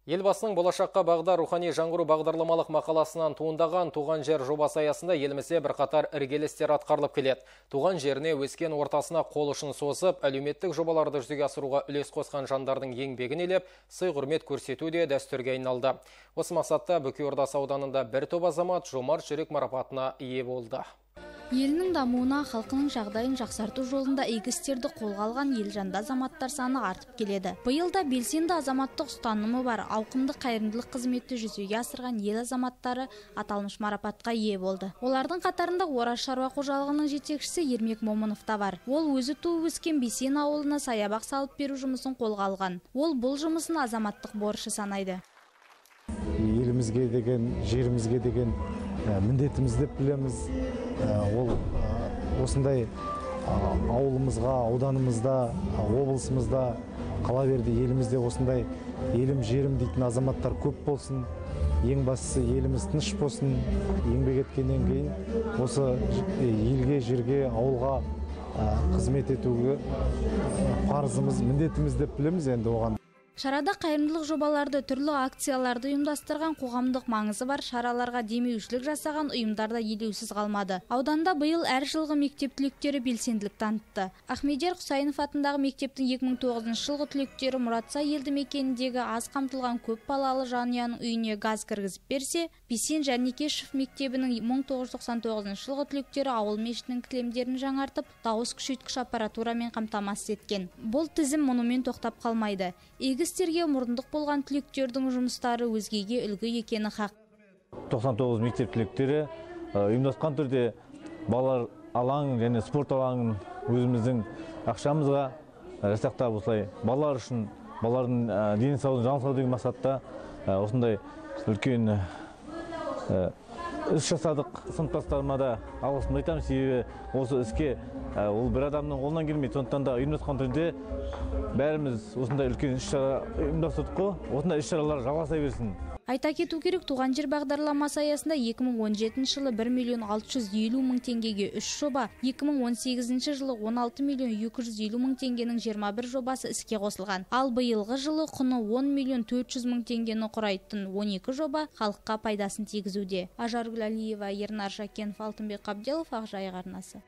Елбасының болашаққа бағдар рухани жаңғыру бағдарламалық мақаласынан туындаған туған жер жобасы аясында елімізде бірқатар іргелістер атқарылып келеді. Туған жеріне өскен ортасына қол ұшын созып, әлеуметтік жобаларды жүзеге асыруға үлес қосқан жандардың еңбегін елеп, сый құрмет көрсету де дәстүрге айналды. Осы мақсатта Бөкей-Ордасы ауданында бір топ азамат жомарт жүрек марапатына ие болды. Елінің дамуына, халқының жағдайын жақсарту жолында игі істерді қолға алған елжанды азаматтар саны артып келеді. Биыл да белсенді азаматтық ұстанымы бар, ауқымды қайырымдылық қызметті жүзеге асырған ел азаматтары аталмыш марапатқа ие болды. Олардың қатарында Ораш шаруа қожалығының жетекшісі Ермек Момынов та бар. Ол өзі туып өскен Бесен ауылына саябақ салып беру жұмысын қолға алған. Ол бұл жұмысын азаматтық борышы санайды. Елімізге деген, жерімізге деген міндетімізді білеміз. Ол осындай ауылымызға, ауданымызда, облысымызда, қала берді елімізде осындай елім жерім дейтін азаматтар көп болсын. Ең бастысы еліміз тыныш болсын. Еңбек еткеннен кейін осы елге, жерге, ауылға қызмет етуге парызымыз, міндетіміз деп білеміз енді оған. Шарада қайырымдылық жобаларды, түрлі акцияларды ұйымдастырған, қоғамдық маңызы бар шараларға демеушілік жасаған ұйымдарда елеусіз қалмады. Ауданда биыл әр жылғы мектеп түлектері белсенділік танытты. Ахмедияр Құсайынов атындағы мектептің 2009 жылғы түлектері Мұратса елді мекеніндегі аз қамтылған көп балалы жанұяның үйіне газ кіргізіп берсе, Бесен Жәнекешев мектебінің 1999 жылғы түлектері ауыл мешітінің кілемдерін жаңартып, дауыс күшейткіш аппаратурамен қамтамасыз еткен. Бұл тізім мұнымен тоқтап қалмайды. Істерге мұрындық болған түлектердің жұмыстары өзгеге үлгі екені хақ. 99 мектеп түлектері ұйымдасқан түрде балалар алаңын және спорт алаңын өзіміздің ақшамызға жасақтап осылай балалар үшін, балалардың дені саулығын жаңғырту деген мақсатта осындай үлкен іс жасадық. Сыныптастарыма да алғысымды айтамын, себебі осы іске ол бір адамның қолынан келмейді. Сондықтан да ұйымдасқан түрде бәріміз осындай үлкен іс-шара ұйымдастырдық қой. Осындай іс-шаралар жалғаса берсін. Айта кету керек, туған жер бағдарламасы аясында 2017 жылы 1.650.000 теңгеге 3 жоба, 2018 жылы 16.250.000 теңгенің 21 жобасы іске қосылған. Ал биылғы жылы құны 10.400.000 теңгені құрайтын 12 жоба халыққа пайдасын тигізуде. Ажаргүл Алиева, Ернар Шакенов, Алтынбек Қабделов, Ақжайық арнасы.